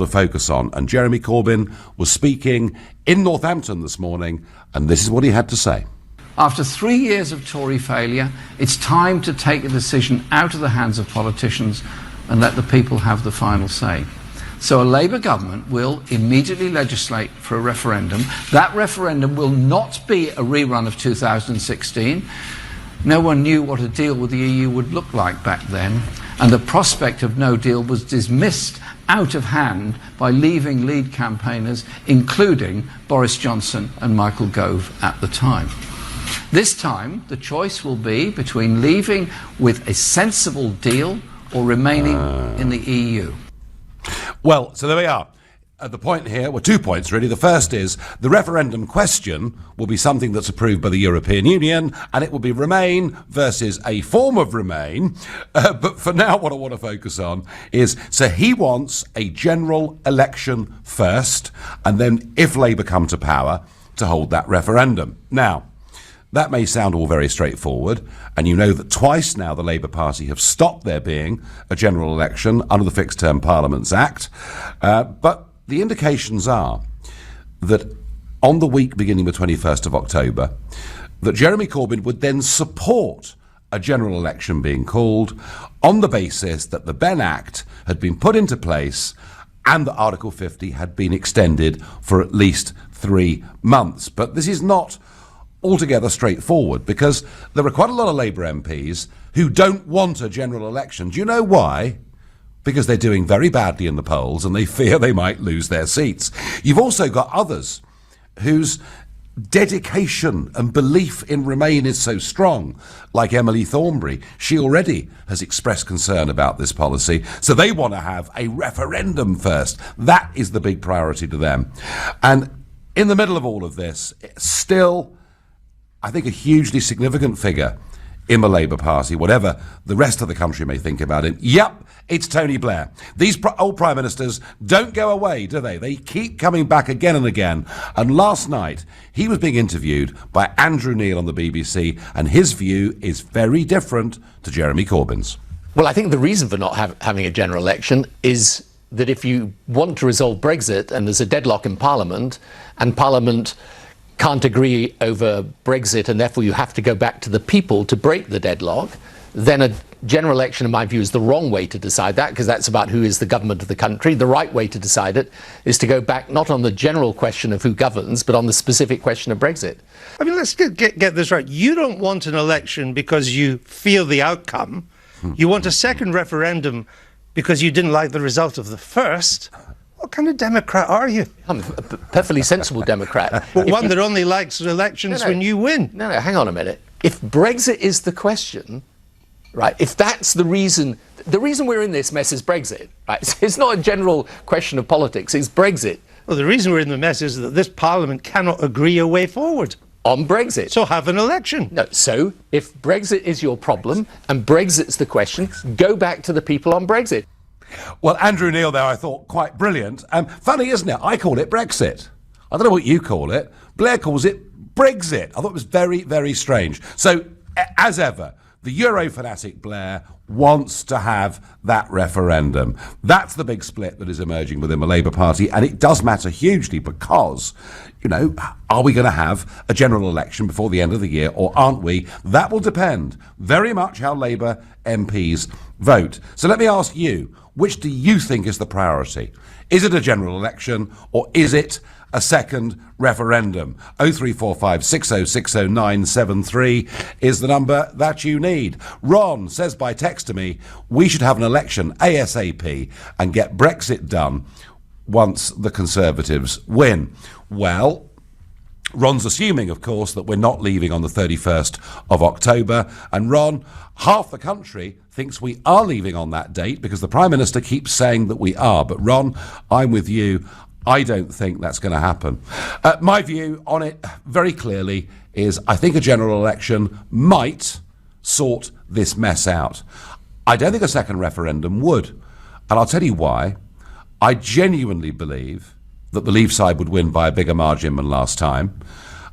to focus on. And Jeremy Corbyn was speaking in Northampton this morning, and this is what he had to say. After 3 years of Tory failure, it's time to take a decision out of the hands of politicians and let the people have the final say. So a Labour government will immediately legislate for a referendum. That referendum will not be a rerun of 2016. No one knew what a deal with the EU would look like back then, and the prospect of no deal was dismissed out of hand by leaving lead campaigners, including Boris Johnson and Michael Gove at the time. This time, the choice will be between leaving with a sensible deal or remaining in the EU. Well, so there we are. The point here, well, 2 points really. The first is the referendum question will be something that's approved by the European Union, and it will be Remain versus a form of Remain. But for now, what I want to focus on is, so he wants a general election first, and then if Labour come to power, to hold that referendum. Now, that may sound all very straightforward, and you know that twice now the Labour Party have stopped there being a general election under the Fixed Term Parliaments Act, but the indications are that on the week beginning the 21st of October, that Jeremy Corbyn would then support a general election being called on the basis that the Benn Act had been put into place and that Article 50 had been extended for at least 3 months. But this is not altogether straightforward, because there are quite a lot of Labour MPs who don't want a general election. Do you know why? Because they're doing very badly in the polls and they fear they might lose their seats. You've also got others whose dedication and belief in Remain is so strong, like Emily Thornberry. She already has expressed concern about this policy, so they want to have a referendum first. That is the big priority to them. And in the middle of all of this, still, I think, a hugely significant figure in the Labour Party, whatever the rest of the country may think about him. Yep, it's Tony Blair. These old Prime Ministers don't go away, do they? They keep coming back again and again. And last night, he was being interviewed by Andrew Neil on the BBC, and his view is very different to Jeremy Corbyn's. Well, I think the reason for not having a general election is that if you want to resolve Brexit and there's a deadlock in Parliament, and Parliament can't agree over Brexit, and therefore you have to go back to the people to break the deadlock, then a general election, in my view, is the wrong way to decide that, because that's about who is the government of the country. The right way to decide it is to go back not on the general question of who governs, but on the specific question of Brexit. I mean, let's get this right. You don't want an election because you fear the outcome. You want a second referendum because you didn't like the result of the first. What kind of Democrat are you? I'm a perfectly sensible Democrat. But one that only likes elections when you win. No, hang on a minute. If Brexit is the question, right, if that's the reason we're in this mess is Brexit, right? It's not a general question of politics, it's Brexit. Well, the reason we're in the mess is that this Parliament cannot agree a way forward. On Brexit. So have an election. No, so if Brexit is your problem and Brexit's the question, go back to the people on Brexit. Well, Andrew Neil there, I thought, quite brilliant. Funny, isn't it? I call it Brexit. I don't know what you call it. Blair calls it Brexit. I thought it was very, very strange. So, as ever, the Euro fanatic Blair wants to have that referendum. That's the big split that is emerging within the Labour Party, and it does matter hugely because, you know, are we going to have a general election before the end of the year, or aren't we? That will depend very much how Labour MPs vote. So let me ask you, which do you think is the priority? Is it a general election, or is it a second referendum? 0345 6060 973 is the number that you need. Ron says by text to me, we should have an election ASAP and get Brexit done once the Conservatives win. Well, Ron's assuming, of course, that we're not leaving on the 31st of October. And Ron, half the country thinks we are leaving on that date because the Prime Minister keeps saying that we are. But Ron, I'm with you. I don't think that's going to happen. My view on it very clearly is I think a general election might sort this mess out. I don't think a second referendum would. And I'll tell you why. I genuinely believe that the Leave side would win by a bigger margin than last time.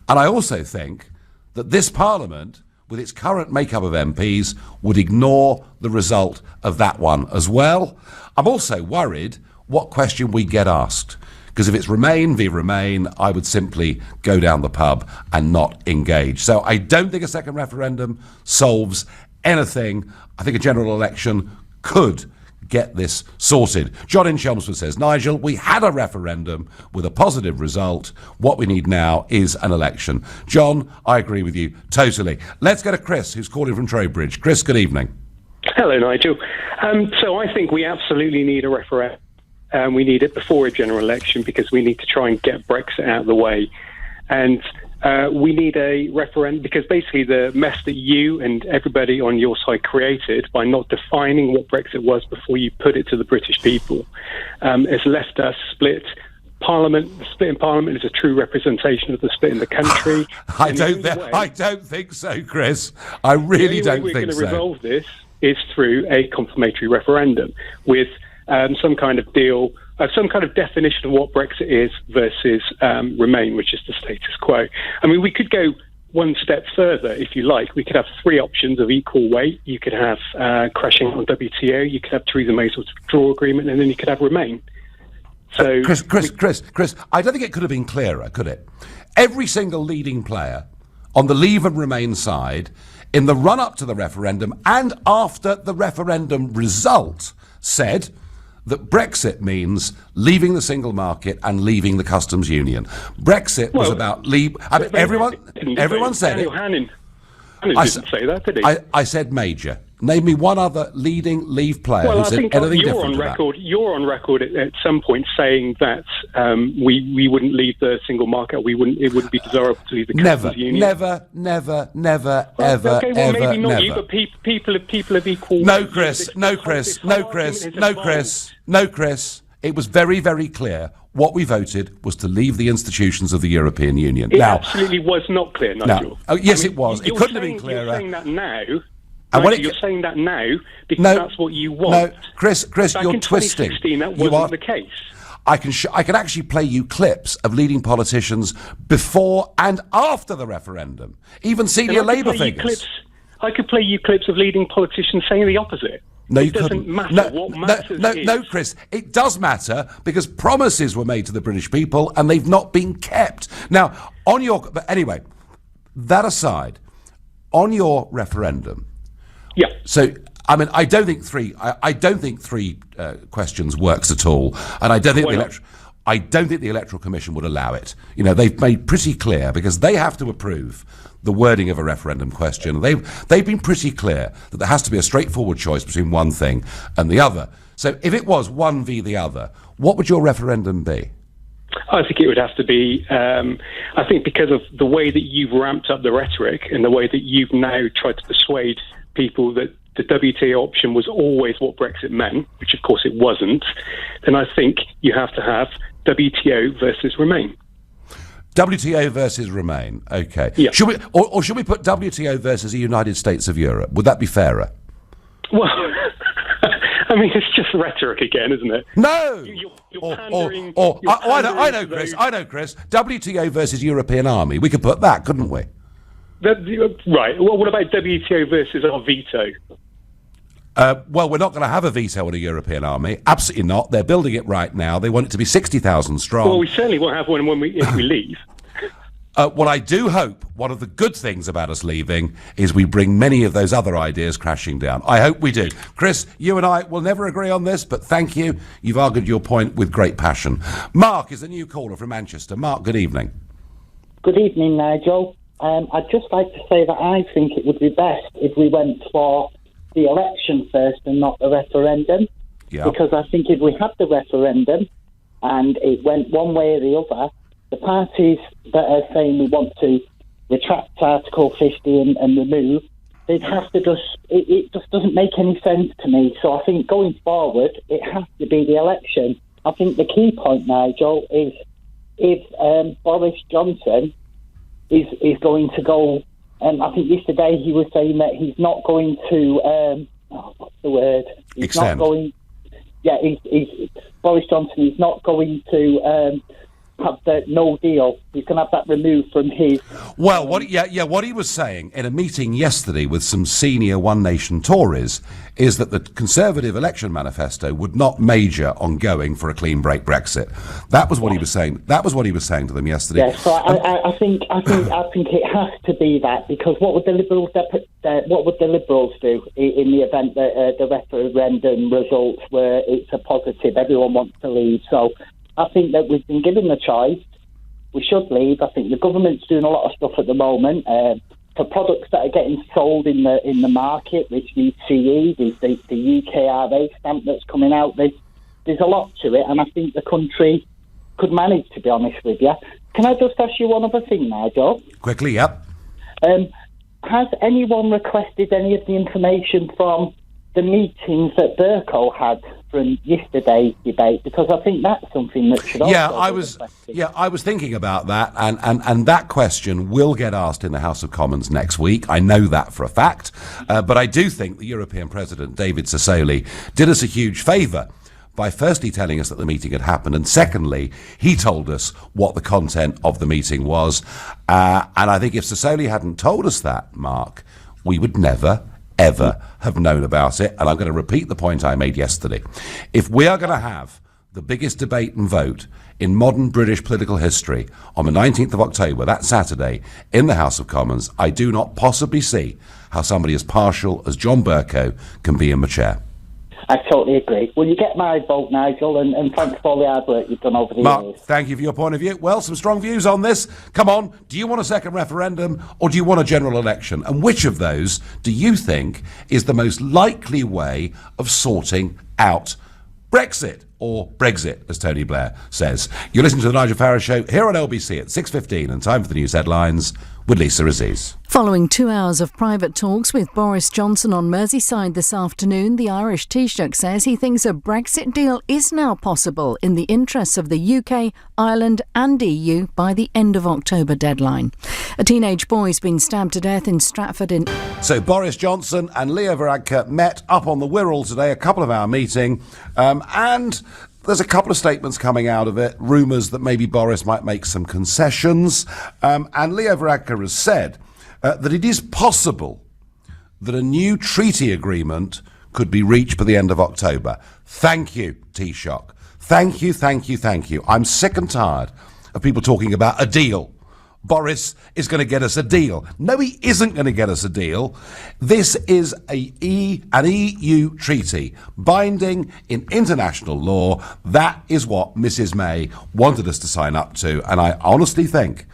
And I also think that this Parliament, with its current makeup of MPs, would ignore the result of that one as well. I'm also worried what question we get asked. Because if it's Remain v Remain, I would simply go down the pub and not engage. So I don't think a second referendum solves anything. I think a general election could get this sorted. John in Chelmsford says, Nigel, we had a referendum with a positive result. What we need now is an election. John, I agree with you totally. Let's go to Chris, who's calling from Trowbridge. Chris, good evening. Hello, Nigel. So I think we absolutely need a referendum. We need it before a general election because we need to try and get Brexit out of the way. And we need a referendum because basically the mess that you and everybody on your side created by not defining what Brexit was before you put it to the British people has left us split. Parliament, the split in Parliament is a true representation of the split in the country. I don't think so, Chris. I really don't think so. The only way we're going to resolve this is through a confirmatory referendum with some kind of deal, some kind of definition of what Brexit is versus Remain, which is the status quo. I mean, we could go one step further, if you like. We could have three options of equal weight. You could have crashing on WTO, you could have Theresa May's withdrawal agreement, and then you could have Remain. So, Chris, I don't think it could have been clearer, could it? Every single leading player on the Leave and Remain side, in the run-up to the referendum and after the referendum result, said that Brexit means leaving the single market and leaving the customs union. Brexit was about leave. I mean, everyone said Daniel it. Hannan didn't say that, did he? I said major. Name me one other leading Leave player who I said think anything you're different on to record. You're on record at some point saying that we wouldn't leave the single market. It wouldn't be desirable to leave the customs union. Never, ever, okay, well, ever, maybe not never. you, but people of equal. No, Chris. It was very, very clear. What we voted was to leave the institutions of the European Union. It absolutely was not clear, Nigel. No. Oh, yes, it was. It couldn't have been clearer. You're saying that now. You're saying that now because that's what you want. No, Chris, Back you're in twisting. 2016, that wasn't the case. I can actually play you clips of leading politicians before and after the referendum, even senior Labour figures. I could play you clips of leading politicians saying the opposite. No, you couldn't. It doesn't No, matter. What matters is... no, Chris, it does matter because promises were made to the British people and they've not been kept. Now, but anyway, that aside, on your referendum. Yeah. So, I mean, I don't think three questions works at all, and I don't think the Electoral Commission would allow it. You know, they've made pretty clear because they have to approve the wording of a referendum question. They've been pretty clear that there has to be a straightforward choice between one thing and the other. So, if it was one v the other, what would your referendum be? I think it would have to be, I think because of the way that you've ramped up the rhetoric and the way that you've now tried to persuade people that the WTO option was always what Brexit meant, which of course it wasn't, then I think you have to have WTO versus Remain. WTO versus Remain, okay. Yeah. Should we put WTO versus the United States of Europe? Would that be fairer? Well, I mean, it's just rhetoric again, isn't it? No! You're pandering... I know, Chris. WTO versus European Army. We could put that, couldn't we? Right. Well, what about WTO versus our veto? Well, we're not going to have a veto on a European army. Absolutely not. They're building it right now. They want it to be 60,000 strong. Well, we certainly won't have one if we leave. What I do hope, one of the good things about us leaving, is we bring many of those other ideas crashing down. I hope we do. Chris, you and I will never agree on this, but thank you. You've argued your point with great passion. Mark is a new caller from Manchester. Mark, good evening. Good evening, Nigel. I'd just like to say that I think it would be best if we went for the election first and not the referendum. Yeah. Because I think if we had the referendum and it went one way or the other, the parties that are saying we want to retract Article 50 and remove, they'd have to it just doesn't make any sense to me. So I think going forward, it has to be the election. I think the key point, Nigel, is if Boris Johnson is going to go, I think yesterday he was saying that he's not going to, what's the word? He's extend. not going, Boris Johnson is not going to have the no deal. He's going to have that removed from his... Well, what he was saying in a meeting yesterday with some senior One Nation Tories is that the Conservative election manifesto would not major on going for a clean break Brexit. That was what he was saying. That was what he was saying to them yesterday. Yeah, so I think it has to be that, because what would the Liberals do in the event that the referendum results were it's a positive, everyone wants to leave? So I think that we've been given the choice. We should leave. I think the government's doing a lot of stuff at the moment for products that are getting sold in the market. There's UCE, there's the UKRA stamp that's coming out. There's a lot to it, and I think the country could manage, to be honest with you. Can I just ask you one other thing, Nigel? Quickly, yep. Has anyone requested any of the information from the meetings that Bercow had from yesterday's debate? Because I think that's something that should also be requested. I was thinking about that, and that question will get asked in the House of Commons next week. I know that for a fact. But I do think the European President, David Sassoli, did us a huge favour by firstly telling us that the meeting had happened, and secondly, he told us what the content of the meeting was. And I think if Sassoli hadn't told us that, Mark, we would never, ever have known about it. And I'm going to repeat the point I made yesterday. If we are going to have the biggest debate and vote in modern British political history on the 19th of October, that Saturday, in the House of Commons, I do not possibly see how somebody as partial as John Bercow can be in the chair. I totally agree. Well, you get my vote, Nigel, and thanks for all the hard work you've done over the Mark, years. thank you for your point of view. Well, some strong views on this. Come on, do you want a second referendum or do you want a general election? And which of those do you think is the most likely way of sorting out Brexit, or Brexit, as Tony Blair says? You're listening to the Nigel Farage Show here on LBC at 6:15, and time for the news headlines with Lisa Aziz. Following 2 hours of private talks with Boris Johnson on Merseyside this afternoon, the Irish Taoiseach says he thinks a Brexit deal is now possible in the interests of the UK, Ireland and EU by the end of October deadline. A teenage boy's been stabbed to death in Stratford in... So Boris Johnson and Leo Varadkar met up on the Wirral today, a couple of hour meeting, and there's a couple of statements coming out of it, rumours that maybe Boris might make some concessions, and Leo Varadkar has said that it is possible that a new treaty agreement could be reached by the end of October. Thank you, Taoiseach. Thank you, thank you, thank you. I'm sick and tired of people talking about a deal. Boris is going to get us a deal. No, he isn't going to get us a deal. This is an EU treaty, binding in international law. That is what Mrs May wanted us to sign up to. And I honestly think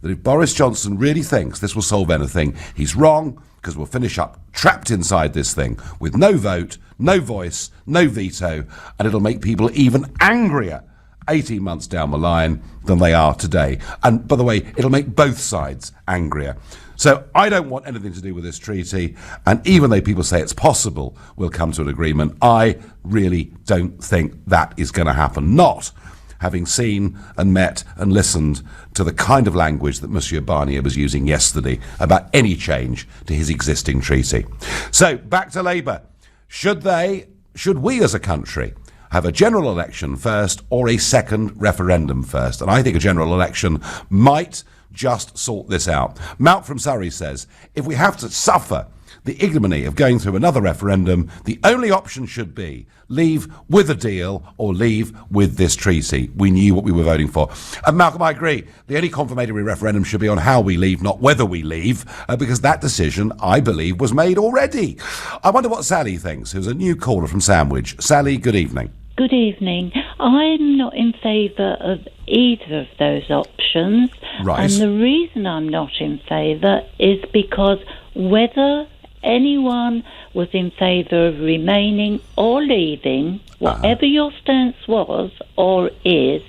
that if Boris Johnson really thinks this will solve anything, he's wrong, because we'll finish up trapped inside this thing with no vote, no voice, no veto, and it'll make people even angrier 18 months down the line than they are today. And by the way, it'll make both sides angrier. So I don't want anything to do with this treaty, and even though people say it's possible we'll come to an agreement, I really don't think that is going to happen. Not having seen and met and listened to the kind of language that Monsieur Barnier was using yesterday about any change to his existing treaty. So back to Labour. Should we as a country have a general election first or a second referendum first? And I think a general election might just sort this out. Mount from Surrey says, if we have to suffer the ignominy of going through another referendum, the only option should be leave with a deal or leave with this treaty. We knew what we were voting for. And Malcolm, I agree. The only confirmatory referendum should be on how we leave, not whether we leave, because that decision, I believe, was made already. I wonder what Sally thinks, who's a new caller from Sandwich. Sally, good evening. Good evening. I'm not in favour of either of those options. Right. And the reason I'm not in favour is because whether anyone was in favour of remaining or leaving, whatever your stance was or is,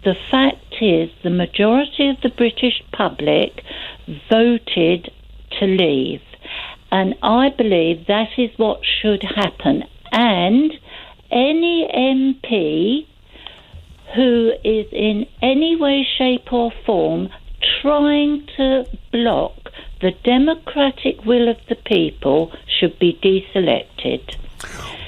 the fact is the majority of the British public voted to leave. And I believe that is what should happen. And any MP who is in any way, shape or form trying to block the democratic will of the people should be deselected.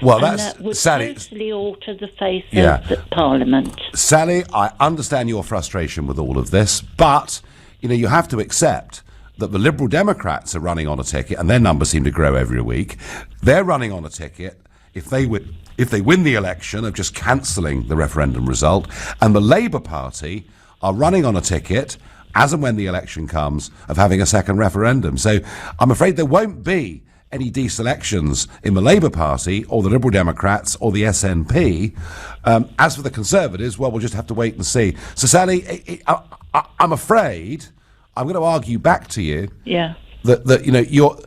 Well, and that's- that would Sally- totally alter the face Yeah. of the Parliament. Sally, I understand your frustration with all of this, but you have to accept that the Liberal Democrats are running on a ticket, and their numbers seem to grow every week. They're running on a ticket, if they win the election, of just cancelling the referendum result, and the Labour Party are running on a ticket, as and when the election comes, of having a second referendum. So I'm afraid there won't be any deselections in the Labour Party or the Liberal Democrats or the SNP. As for the Conservatives, well, we'll just have to wait and see. So, Sally, I'm afraid I'm going to argue back to you Yeah. that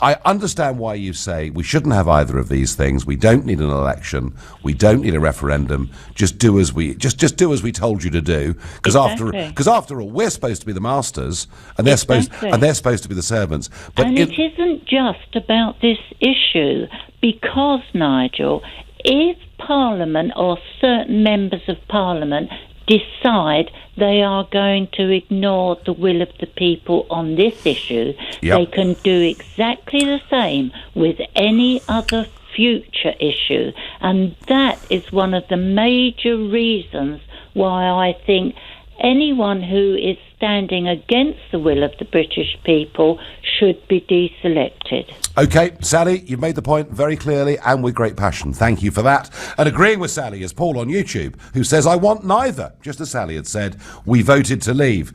I understand why you say we shouldn't have either of these things. We don't need an election. We don't need a referendum. Just do as we told you to do. Because after all, we're supposed to be the masters, and they're supposed to be the servants. But and it isn't just about this issue, because, Nigel, if Parliament or certain members of Parliament decide they are going to ignore the will of the people on this issue, they can do exactly the same with any other future issue. And that is one of the major reasons why I think anyone who is standing against the will of the British people should be deselected. OK, Sally, you've made the point very clearly and with great passion. Thank you for that. And agreeing with Sally is Paul on YouTube, who says, I want neither. Just as Sally had said, we voted to leave.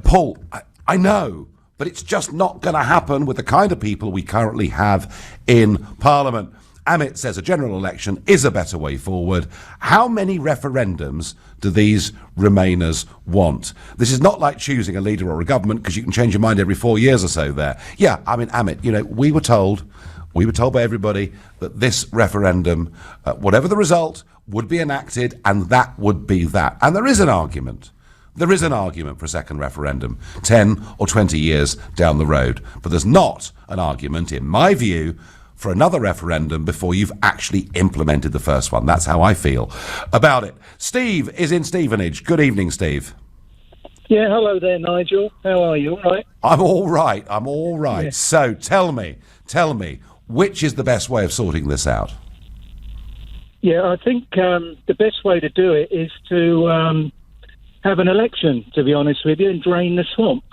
Paul, I know, but it's just not going to happen with the kind of people we currently have in Parliament. Amit says a general election is a better way forward. How many referendums do these Remainers want? This is not like choosing a leader or a government, because you can change your mind every 4 years or so there. Yeah, I mean, Amit, we were told by everybody that this referendum, whatever the result, would be enacted, and that would be that. And there is an argument. There is an argument for a second referendum 10 or 20 years down the road. But there's not an argument, in my view, for another referendum before you've actually implemented the first one. That's how I feel about it. Steve is in Stevenage. Good evening, Steve. Yeah, hello there, Nigel. How are you? All right? I'm all right. Yeah. So tell me, which is the best way of sorting this out? Yeah, I think the best way to do it is to have an election, to be honest with you, and drain the swamp.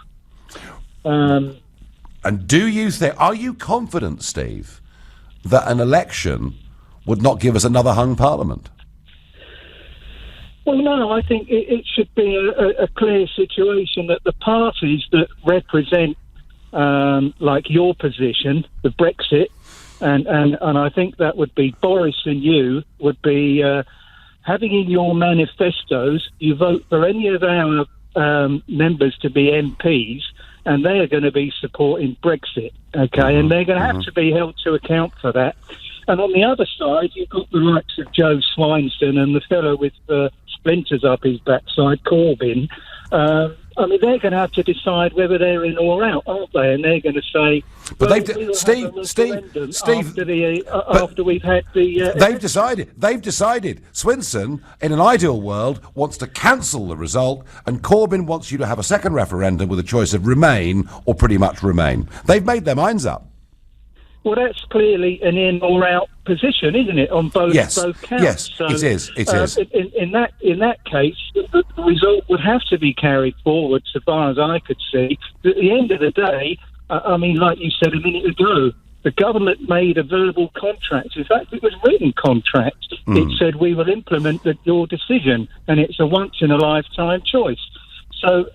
And are you confident, Steve, that an election would not give us another hung parliament? Well, no, I think it should be a clear situation that the parties that represent, like your position, the Brexit, and I think that would be Boris and you, would be having in your manifestos, you vote for any of our members to be MPs, and they are going to be supporting Brexit, okay? And they're going to have to be held to account for that. And on the other side, you've got the likes of Joe Swinson and the fellow with splinters up his backside, Corbyn. I mean, they're going to have to decide whether they're in or out, aren't they? And they're going to say, but Steve, after we've had the... They've decided. Swinson, in an ideal world, wants to cancel the result, and Corbyn wants you to have a second referendum with a choice of Remain or pretty much Remain. They've made their minds up. Well, that's clearly an in or out position, isn't it, on both counts? Yes, so, it is. In that case, the result would have to be carried forward, so far as I could see. At the end of the day, I mean, like you said a minute ago, the government made a verbal contract. In fact, it was a written contract. It said, we will implement your decision, and it's a once-in-a-lifetime choice. So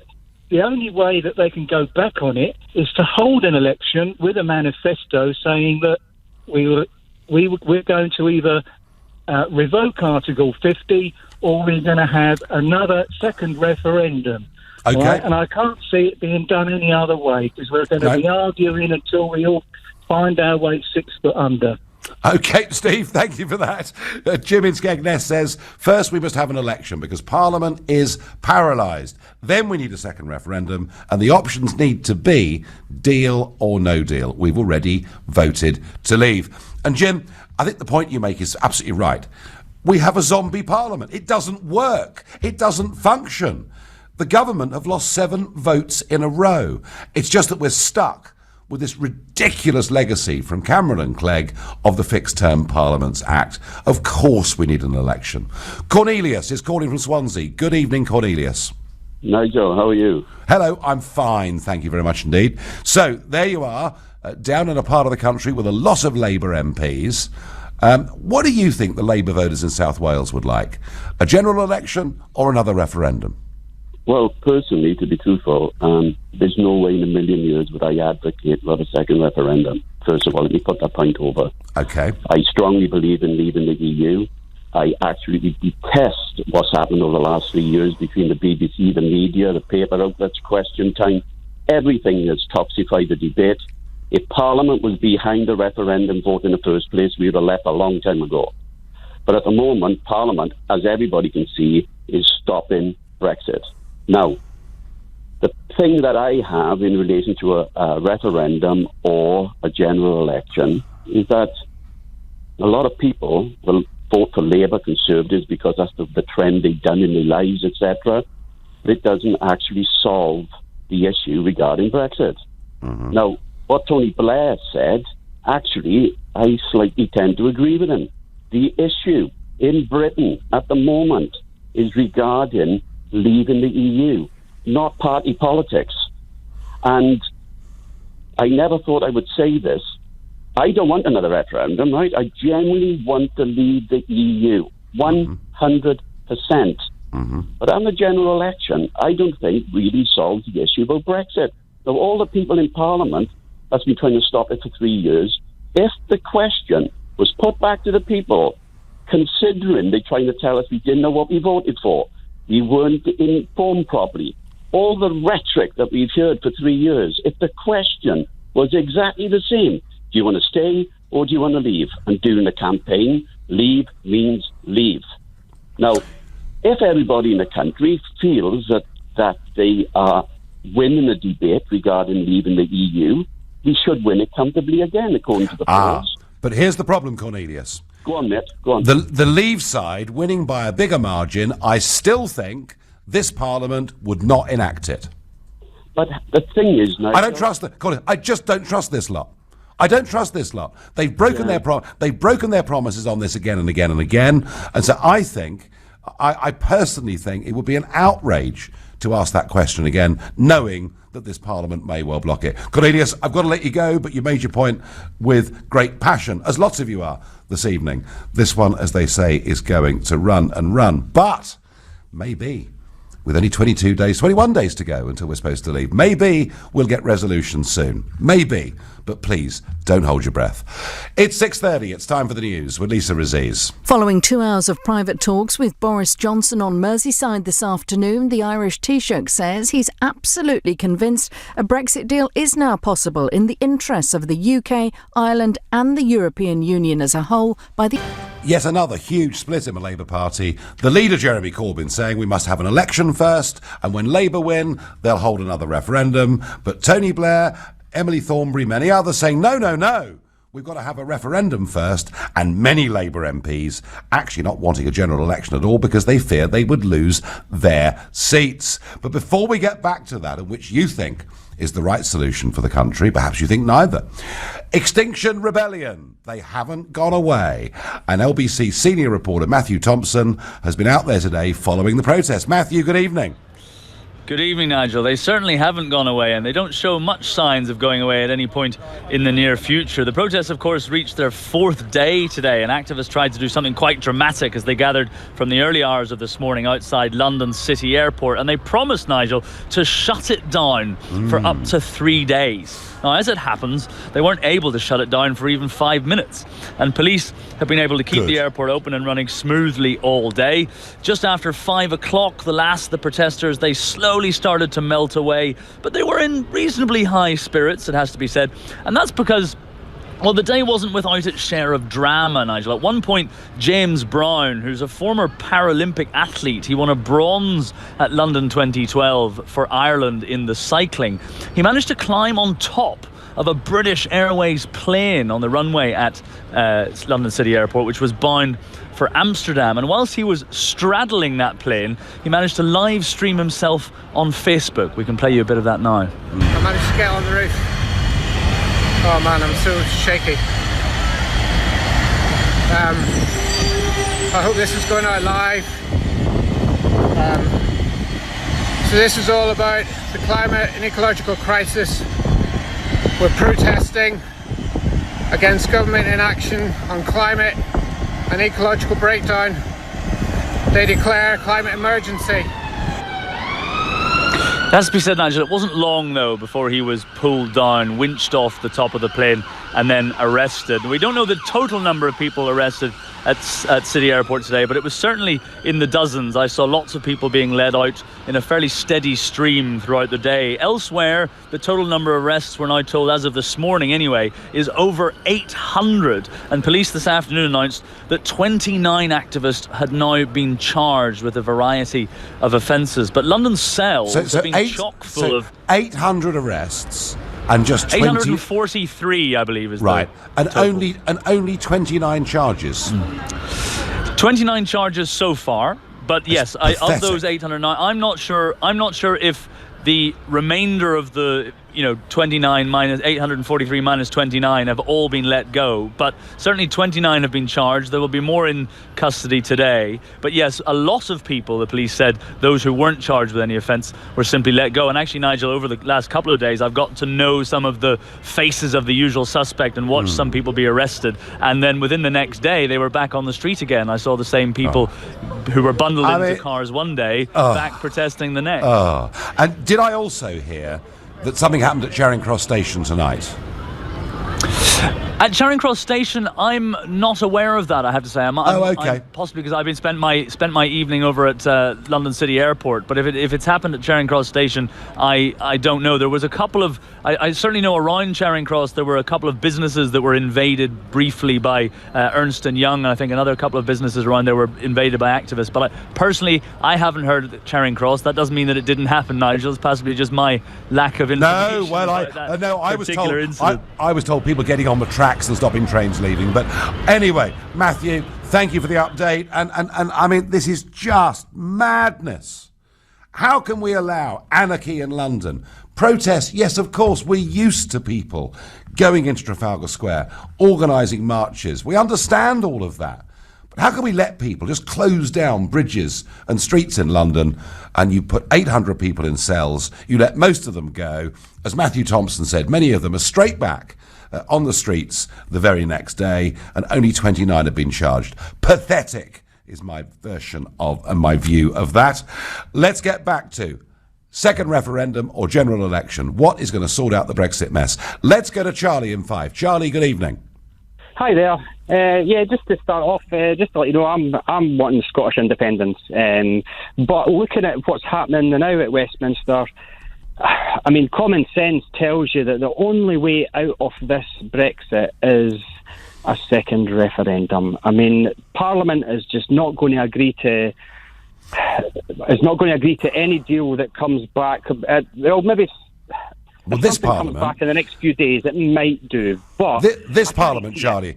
the only way that they can go back on it is to hold an election with a manifesto saying that we're going to either revoke Article 50 or we're going to have another second referendum. Okay. Right? And I can't see it being done any other way, because we're going to be arguing until we all find our way 6 foot under. OK, Steve, thank you for that. Jim in Skegness says, first we must have an election because Parliament is paralysed. Then we need a second referendum, and the options need to be deal or no deal. We've already voted to leave. And Jim, I think the point you make is absolutely right. We have a zombie Parliament. It doesn't work. It doesn't function. The government have lost 7 votes in a row. It's just that we're stuck with this ridiculous legacy from Cameron and Clegg of the Fixed Term Parliaments Act. Of course we need an election. Cornelius is calling from Swansea. Good evening, Cornelius. Nigel, how are you? Hello, I'm fine, thank you very much indeed. So, there you are, down in a part of the country with a lot of Labour MPs. What do you think the Labour voters in South Wales would like? A general election or another referendum? Well, personally, to be truthful, there's no way in a million years would I advocate for a second referendum. First of all, let me put that point over. Okay. I strongly believe in leaving the EU. I actually detest what's happened over the last 3 years between the BBC, the media, the paper outlets, question time. Everything has toxified the debate. If Parliament was behind the referendum vote in the first place, we would have left a long time ago. But at the moment, Parliament, as everybody can see, is stopping Brexit. Now, the thing that I have in relation to a referendum or a general election is that a lot of people will vote for Labour, Conservatives, because that's the trend they've done in their lives, etc. But it doesn't actually solve the issue regarding Brexit. Mm-hmm. Now, what Tony Blair said, actually, I slightly tend to agree with him. The issue in Britain at the moment is regarding leaving the EU, not party politics. And I never thought I would say this. I don't want another referendum, right? I genuinely want to leave the EU, 100%. Mm-hmm. But on the general election, I don't think really solves the issue about Brexit. Now, all the people in Parliament that's been trying to stop it for 3 years, if the question was put back to the people, considering they're trying to tell us we didn't know what we voted for, we weren't informed properly, all the rhetoric that we've heard for 3 years, if the question was exactly the same, do you want to stay or do you want to leave? And during the campaign, leave means leave. Now, if everybody in the country feels that they are winning the debate regarding leaving the EU, we should win it comfortably again, according to the polls. But here's the problem, Cornelius. Go on, Mitt. Go on. The Leave side winning by a bigger margin, I still think this Parliament would not enact it. But the thing is, Nigel, I don't trust I just don't trust this lot. I don't trust this lot. They've broken they've broken their promises on this again and again and again. And so I think, I personally think it would be an outrage to ask that question again, knowing that this Parliament may well block it. Cornelius, I've got to let you go, but you made your point with great passion, as lots of you are this evening. This one, as they say, is going to run and run. But maybe, with only 21 days to go until we're supposed to leave, maybe we'll get resolution soon. Maybe. But please, don't hold your breath. It's 6:30. It's time for the news with Lisa Raziz. Following 2 hours of private talks with Boris Johnson on Merseyside this afternoon, the Irish Taoiseach says he's absolutely convinced a Brexit deal is now possible in the interests of the UK, Ireland and the European Union as a whole by the... Yet another huge split in the Labour Party. The leader, Jeremy Corbyn, saying we must have an election first, and when Labour win, they'll hold another referendum. But Tony Blair, Emily Thornberry, many others saying, no, we've got to have a referendum first, and many Labour MPs actually not wanting a general election at all because they fear they would lose their seats. But before we get back to that, and which you think is the right solution for the country, perhaps you think neither. Extinction Rebellion, they haven't gone away. And LBC senior reporter Matthew Thompson has been out there today following the protest. Matthew, good evening. Good evening, Nigel. They certainly haven't gone away, and they don't show much signs of going away at any point in the near future. The protests, of course, reached their fourth day today, and activists tried to do something quite dramatic as they gathered from the early hours of this morning outside London City Airport, and they promised, Nigel, to shut it down for up to 3 days. Now, as it happens, they weren't able to shut it down for even 5 minutes, and police have been able to keep the airport open and running smoothly all day. Just after 5 o'clock, the last of the protesters, they slowly started to melt away, but they were in reasonably high spirits, it has to be said, and that's because, well, the day wasn't without its share of drama, Nigel. At one point, James Brown, who's a former Paralympic athlete, he won a bronze at London 2012 for Ireland in the cycling. He managed to climb on top of a British Airways plane on the runway at London City Airport, which was bound for Amsterdam. And whilst he was straddling that plane, he managed to live stream himself on Facebook. We can play you a bit of that now. I managed to get on the roof. Oh man, I'm so shaky. I hope this is going out live. So this is all about the climate and ecological crisis. We're protesting against government inaction on climate and ecological breakdown. They declare climate emergency. It has to be said, Nigel, it wasn't long, though, before he was pulled down, winched off the top of the plane and then arrested. We don't know the total number of people arrested at City Airport today, but it was certainly in the dozens. I saw lots of people being led out in a fairly steady stream throughout the day. Elsewhere, the total number of arrests, we're now told, as of this morning anyway, is over 800. And police this afternoon announced that 29 activists had now been charged with a variety of offences. But London's cells have been chock full of 800 arrests. And just 843, I believe, is right, the and only 29 charges. 29 charges so far, but yes, of those 809, I'm not sure if the remainder of the 29 minus 843 minus 29 have all been let go, but certainly 29 have been charged. There will be more in custody today. But yes, a lot of people, the police said, those who weren't charged with any offence were simply let go. And actually, Nigel, over the last couple of days, I've got to know some of the faces of the usual suspect and watch some people be arrested. And then within the next day, they were back on the street again. I saw the same people who were bundled into cars one day, back protesting the next. And did I also hear that something happened at Charing Cross Station tonight? At Charing Cross Station, I'm not aware of that, I have to say. I'm possibly because I've been spent my evening over at London City Airport. But if it's happened at Charing Cross Station, I don't know. There was a couple of... I certainly know around Charing Cross there were a couple of businesses that were invaded briefly by Ernst & Young. And I think another couple of businesses around there were invaded by activists. But personally, I haven't heard at Charing Cross. That doesn't mean that it didn't happen, Nigel. It's possibly just my lack of information. I was told people getting on the tracks and stopping trains leaving. But anyway, Matthew, thank you for the update. And I mean, this is just madness. How can we allow anarchy in London? Protests, yes, of course, we're used to people going into Trafalgar Square, organising marches. We understand all of that. But how can we let people just close down bridges and streets in London, and you put 800 people in cells, you let most of them go? As Matthew Thompson said, many of them are straight back on the streets the very next day, and only 29 have been charged. Pathetic is my version of and my view of that. Let's get back to second referendum or general election. What is going to sort out the Brexit mess? Let's go to Charlie in Fife. Charlie, good evening. Hi there. Just to start off, just to let you know, I'm wanting Scottish independence. But looking at what's happening now at Westminster, I mean, common sense tells you that the only way out of this Brexit is a second referendum. I mean, Parliament is just not going to agree to any deal that comes back. This Parliament comes back in the next few days. It might do, but this Parliament, Charlie.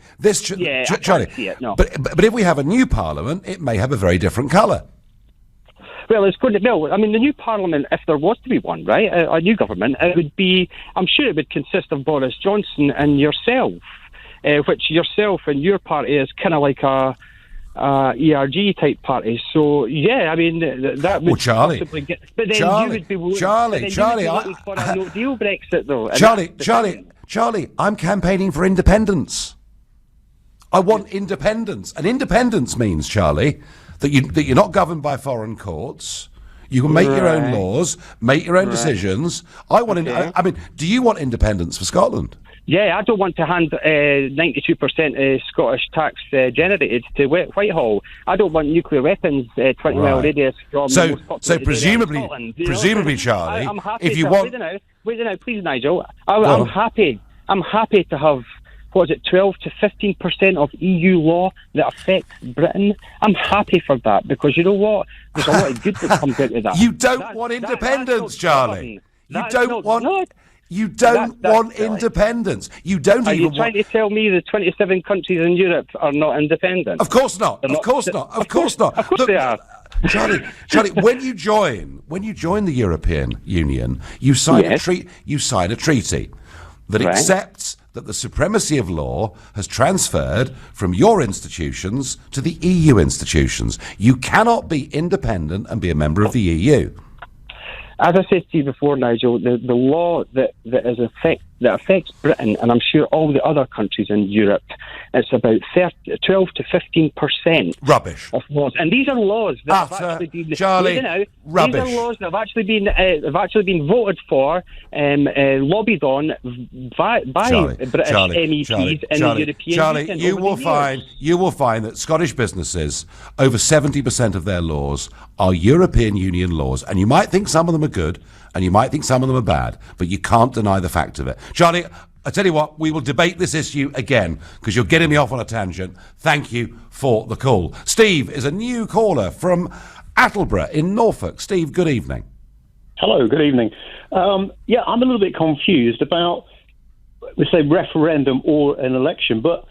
Charlie. No. But if we have a new Parliament, it may have a very different colour. Well, it's going to. Well, I mean, the new Parliament, if there was to be one, right, a new government, it would be. I'm sure it would consist of Boris Johnson and yourself, which yourself and your party is kind of like a ERG type party. So yeah, I mean that would possibly get. But then you would be looking for a no deal Brexit, though. Charlie, I'm campaigning for independence. I want independence, and independence means, Charlie, that you're not governed by foreign courts. You can make your own laws, make your own decisions. I mean, do you want independence for Scotland? Yeah, I don't want to hand 92% Scottish tax generated to Whitehall. I don't want nuclear weapons 20-mile radius from the most populated presumably, area of Scotland. Presumably, Charlie, I'm happy if you want... Wait now, please, Nigel. I'm happy to have... 12 to 15% of EU law that affects Britain. I'm happy for that, because you know what? There's a lot of good that comes out of that. You don't want independence, Charlie. You don't want independence. You don't Are even you trying to tell me the 27 countries in Europe are not independent? Of course not. Of course not. Of course they are. Charlie, when you join the European Union, you sign a treaty that accepts that the supremacy of law has transferred from your institutions to the EU institutions. You cannot be independent and be a member of the EU. As I said to you before, Nigel, the law that affects Britain, and I'm sure all the other countries in Europe, it's about 12 to 15% rubbish of laws, and these are laws that have actually been rubbish. These are laws that have actually been voted for, lobbied on by British MEPs in the European Union. You will find that Scottish businesses, over 70% of their laws are European Union laws, and you might think some of them are good, and you might think some of them are bad, but you can't deny the fact of it. Charlie, I tell you what, we will debate this issue again, because you're getting me off on a tangent. Thank you for the call. Steve is a new caller from Attleborough in Norfolk. Steve, good evening. Hello, good evening. I'm a little bit confused about, we say referendum or an election, but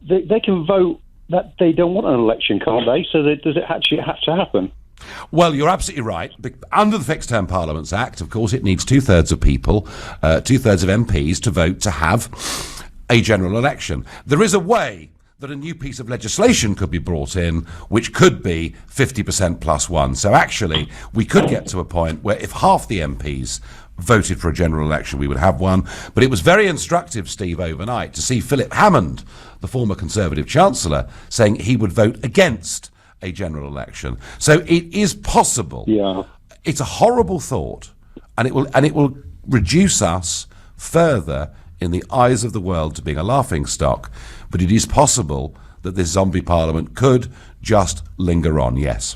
they can vote that they don't want an election, can't they? So does it actually have to happen? Well, you're absolutely right. Under the Fixed Term Parliaments Act, of course, it needs two-thirds of people, two-thirds of MPs to vote to have a general election. There is a way that a new piece of legislation could be brought in, which could be 50% plus one. So actually, we could get to a point where if half the MPs voted for a general election, we would have one. But it was very instructive, Steve, overnight to see Philip Hammond, the former Conservative Chancellor, saying he would vote against a general election. So it is possible. Yeah. It's a horrible thought, and it will reduce us further in the eyes of the world to being a laughing stock. But it is possible that this zombie parliament could just linger on, yes.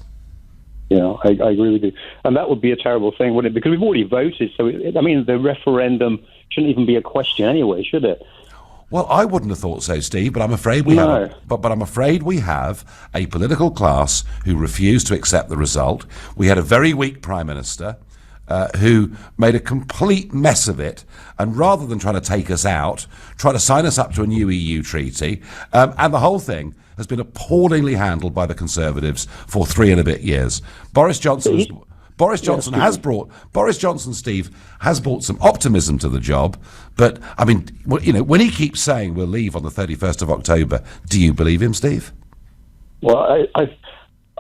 Yeah, I agree with you. And that would be a terrible thing, wouldn't it? Because we've already voted, so the referendum shouldn't even be a question anyway, should it? Well, I wouldn't have thought so, Steve, but I'm afraid we have. But I'm afraid we have a political class who refused to accept the result. We had a very weak Prime Minister who made a complete mess of it, and rather than trying to take us out, try to sign us up to a new EU treaty, and the whole thing has been appallingly handled by the Conservatives for 3 and a bit years. Boris Johnson, Steve, has brought some optimism to the job. But, I mean, when he keeps saying we'll leave on the 31st of October, do you believe him, Steve? Well,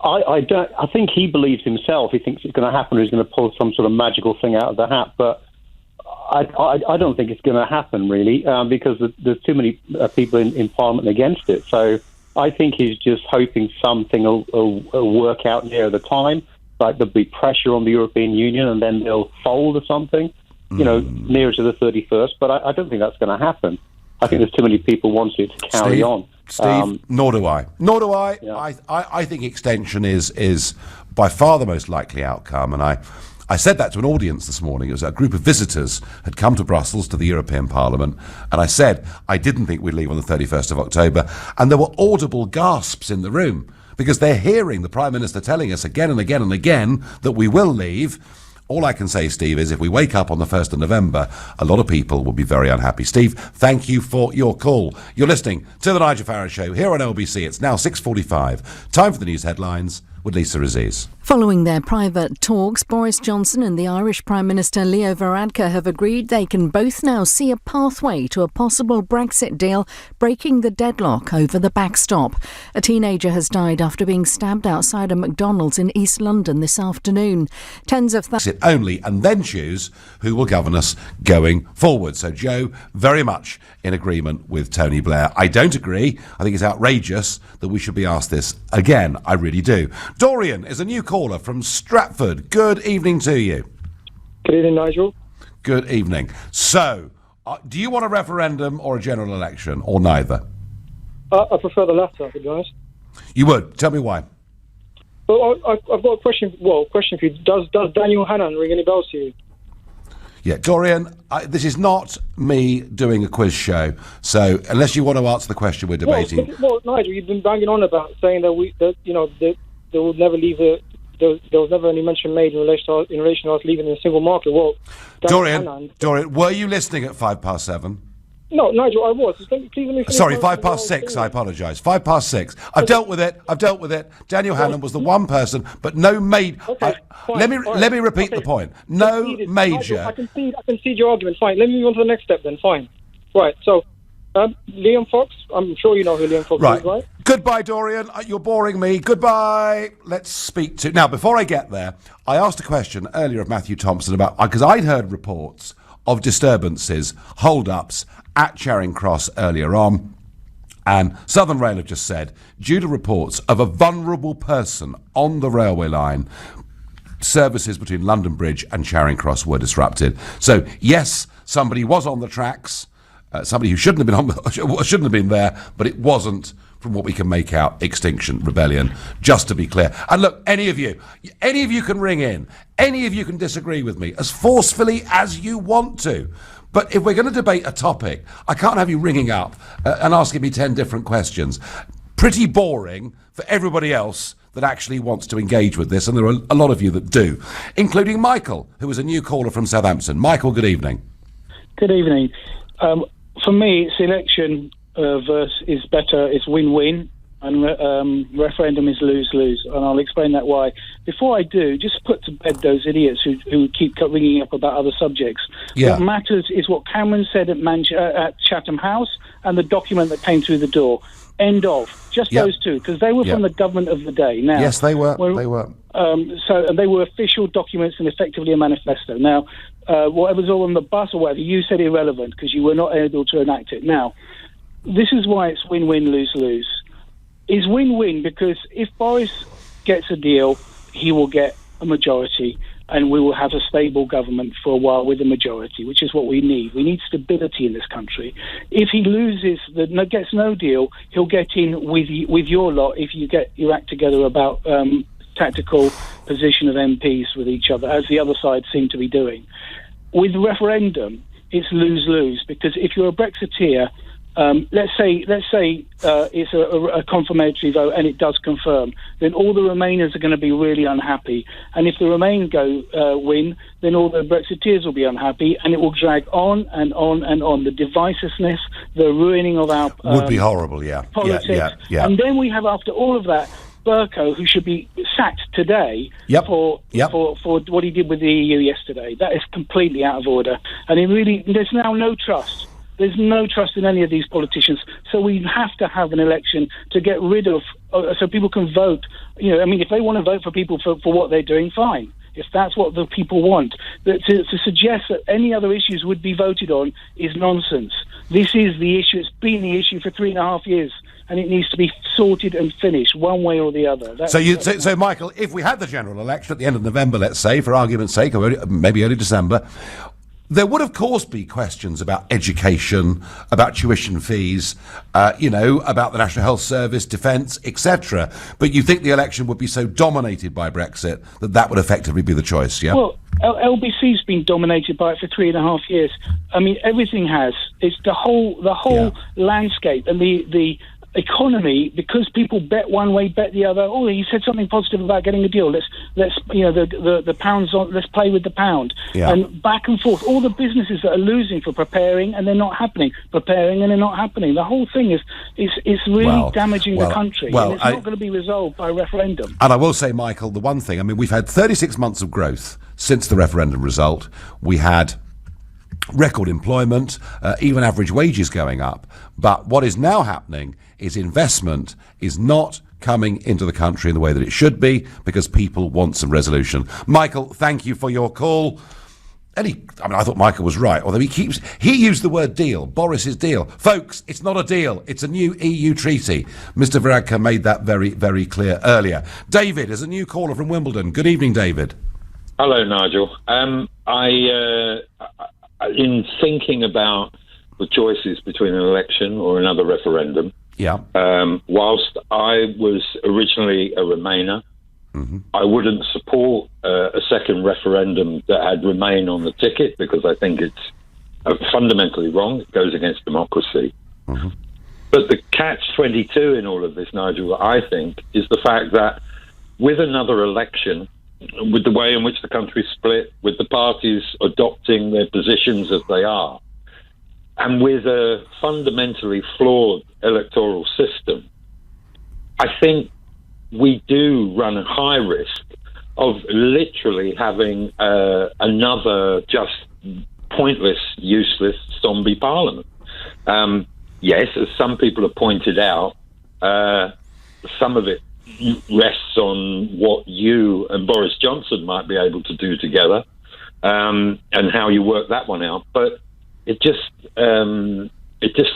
I don't. I think he believes himself. He thinks it's going to happen, or he's going to pull some sort of magical thing out of the hat. But I don't think it's going to happen, really, because there's too many people in Parliament against it. So I think he's just hoping something will work out near the time. Like there'll be pressure on the European Union, and then they'll fold or something, nearer to the 31st. But I don't think that's going to happen. I think there's too many people wanting it to carry on. Steve, nor do I. Yeah. I think extension is by far the most likely outcome. And I said that to an audience this morning. It was a group of visitors had come to Brussels to the European Parliament. And I said I didn't think we'd leave on the 31st of October. And there were audible gasps in the room, because they're hearing the Prime Minister telling us again and again and again that we will leave. All I can say, Steve, is if we wake up on the 1st of November, a lot of people will be very unhappy. Steve, thank you for your call. You're listening to The Nigel Farage Show here on LBC. It's now 6:45. Time for the news headlines with Lisa Aziz. Following their private talks, Boris Johnson and the Irish Prime Minister Leo Varadkar have agreed they can both now see a pathway to a possible Brexit deal, breaking the deadlock over the backstop. A teenager has died after being stabbed outside a McDonald's in East London this afternoon. Tens of Brexit only, and then choose who will govern us going forward. So Joe, very much in agreement with Tony Blair. I don't agree. I think it's outrageous that we should be asked this again. I really do. Dorian is a new caller from Stratford. Good evening to you. Good evening, Nigel. Good evening. So, do you want a referendum or a general election, or neither? I prefer the latter, to be honest. You would? Tell me why. Well, I've got a question. Well, question for you. Does Daniel Hannan ring any bells to you? Yeah, Dorian, this is not me doing a quiz show, so unless you want to answer the question we're debating. Well, Nigel, you've been banging on about saying that they will never leave there was never any mention made in relation to us leaving the single market. Well, Dorian, were you listening at 7:05? No, Nigel, I was. Please let me Sorry, 6:05. I apologise. 6:05. I've dealt with it. Daniel Hannan was the one person, but no major. Okay, let me repeat the point. No major. Nigel, I concede your argument. Fine. Let me move on to the next step then. Fine. Right. So Liam Fox. I'm sure you know who Liam Fox is, right? Goodbye, Dorian. You're boring me. Goodbye. Let's speak to... Now, before I get there, I asked a question earlier of Matthew Thompson about... Because I'd heard reports of disturbances, hold-ups at Charing Cross earlier on. And Southern Rail have just said, due to reports of a vulnerable person on the railway line, services between London Bridge and Charing Cross were disrupted. So, yes, somebody was on the tracks, somebody who shouldn't have been there, but it wasn't, from what we can make out, Extinction Rebellion, just to be clear. And look, any of you can ring in, any of you can disagree with me as forcefully as you want to. But if we're going to debate a topic, I can't have you ringing up and asking me 10 different questions. Pretty boring for everybody else that actually wants to engage with this, and there are a lot of you that do, including Michael, who is a new caller from Southampton. Michael, good evening. Good evening. For me, it's election verse is better. It's win-win, and referendum is lose-lose, and I'll explain that why. Before I do, just put to bed those idiots who keep ringing up about other subjects. Yeah. What matters is what Cameron said at Chatham House and the document that came through the door. End of. Just those two, because they were from the government of the day. Now, yes, they were. And they were official documents and effectively a manifesto. Now, whatever's all on the bus or whatever, you said irrelevant because you were not able to enact it. Now, this is why it's win-win, lose-lose. It's win-win because if Boris gets a deal, he will get a majority, and we will have a stable government for a while with a majority, which is what we need. We need stability in this country. If he loses, gets no deal, he'll get in with your lot if you get your act together about tactical position of MPs with each other, as the other side seem to be doing. With referendum, it's lose-lose, because if you're a Brexiteer, let's say it's a confirmatory vote and it does confirm, then all the Remainers are going to be really unhappy. And if the Remain win, then all the Brexiteers will be unhappy, and it will drag on and on and on. The divisiveness, the ruining of our would be horrible, politics. Yeah. And then we have, after all of that, Bercow, who should be sacked today for what he did with the EU yesterday. That is completely out of order. And there's now no trust. There's no trust in any of these politicians. So we have to have an election to get rid of, so people can vote. If they want to vote for people for what they're doing, fine. If that's what the people want. But to suggest that any other issues would be voted on is nonsense. This is the issue. It's been the issue for 3.5 years, and it needs to be sorted and finished one way or the other. So, Michael, if we had the general election at the end of November, let's say, for argument's sake, or maybe early December, there would, of course, be questions about education, about tuition fees, about the National Health Service, defence, etc. But you think the election would be so dominated by Brexit that would effectively be the choice, yeah? Well, LBC's been dominated by it for 3.5 years. I mean, everything has. It's the whole landscape and the economy, because people bet one way, bet the other. Oh, he said something positive about getting a deal. Let's the pound's on. Let's play with the pound. Yeah. And back and forth. All the businesses that are losing for preparing and they're not happening. Preparing and they're not happening. The whole thing is really damaging the country. And it's not going to be resolved by referendum. And I will say, Michael, the one thing. I mean, we've had 36 months of growth since the referendum result. We had record employment, even average wages going up. But what is now happening is investment is not coming into the country in the way that it should be, because people want some resolution. Michael, thank you for your call. I thought Michael was right, although he used the word deal, Boris's deal. Folks, it's not a deal, it's a new EU treaty. Mr. Varadkar made that very, very clear earlier. David is a new caller from Wimbledon. Good evening, David. Hello, Nigel. In thinking about the choices between an election or another referendum, whilst I was originally a Remainer, I wouldn't support a second referendum that had Remain on the ticket, because I think it's fundamentally wrong. It goes against democracy. But the catch-22 in all of this, Nigel, I think, is the fact that with another election, with the way in which the country's split, with the parties adopting their positions as they are, and with a fundamentally flawed electoral system, I think we do run a high risk of literally having another just pointless, useless zombie parliament. yes, as some people have pointed out, some of it rests on what you and Boris Johnson might be able to do together, and how you work that one out. But it just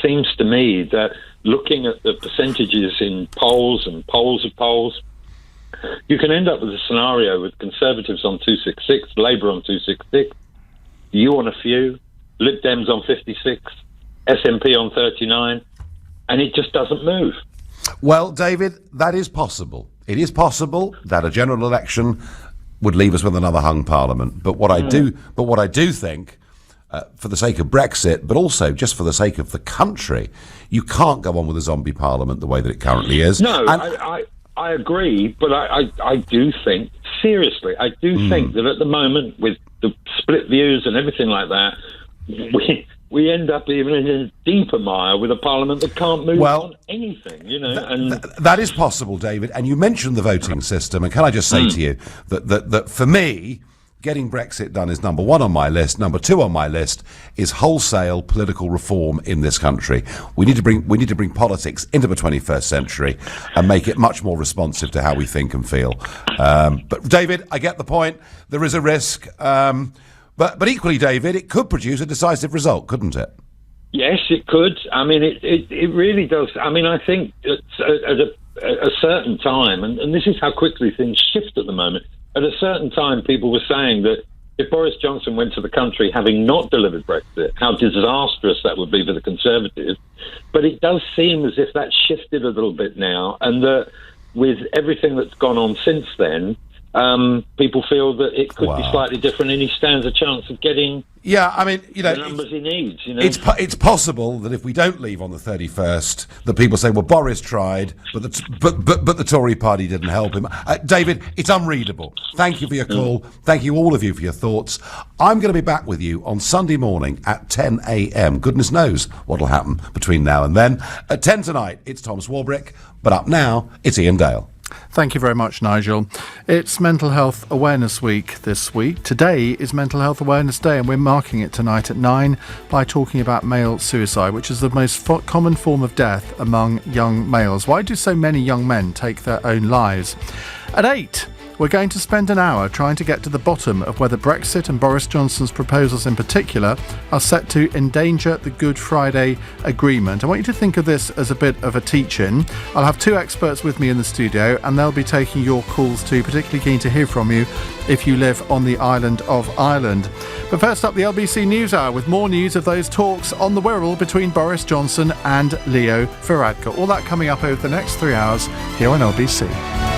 seems to me that looking at the percentages in polls and polls of polls, you can end up with a scenario with Conservatives on 266, Labour on 266, you on a few, Lib Dems on 56, SNP on 39, and it just doesn't move. Well, David, that is possible. It is possible that a general election would leave us with another hung parliament. But what I do think, for the sake of Brexit, but also just for the sake of the country, you can't go on with a zombie parliament the way that it currently is. No, I agree, but I do think, seriously, I do think that at the moment, with the split views and everything like that, we end up even in a deeper mire with a parliament that can't move on anything, you know. That is possible, David. And you mentioned the voting system, and can I just say to you that for me, getting Brexit done is number one on my list. Number two on my list is wholesale political reform in this country. We need to bring politics into the 21st century and make it much more responsive to how we think and feel. But David, I get the point. There is a risk. But equally, David, it could produce a decisive result, couldn't it? Yes, it could. I mean, it really does. I mean, I think at a certain time, and this is how quickly things shift at the moment, at a certain time people were saying that if Boris Johnson went to the country having not delivered Brexit, how disastrous that would be for the Conservatives. But it does seem as if that's shifted a little bit now, and that with everything that's gone on since then, people feel that it could be slightly different, and he stands a chance of getting the numbers he needs. You know? It's possible that if we don't leave on the 31st, that people say, well, Boris tried, but the Tory party didn't help him. David, it's unreadable. Thank you for your call. Thank you, all of you, for your thoughts. I'm going to be back with you on Sunday morning at 10 a.m. Goodness knows what'll happen between now and then. At 10 tonight, it's Tom Swarbrick, but up now, it's Ian Dale. Thank you very much, Nigel. It's Mental Health Awareness Week this week. Today is Mental Health Awareness Day, and we're marking it tonight at 9 by talking about male suicide, which is the most common form of death among young males. Why do so many young men take their own lives? At 8, we're going to spend an hour trying to get to the bottom of whether Brexit and Boris Johnson's proposals in particular are set to endanger the Good Friday Agreement. I want you to think of this as a bit of a teach-in. I'll have two experts with me in the studio, and they'll be taking your calls too, particularly keen to hear from you if you live on the island of Ireland. But first up, the Rbc Newshour with more news of those talks on the Wirral between Boris Johnson and Leo Varadkar. All that coming up over the next 3 hours here on LBC.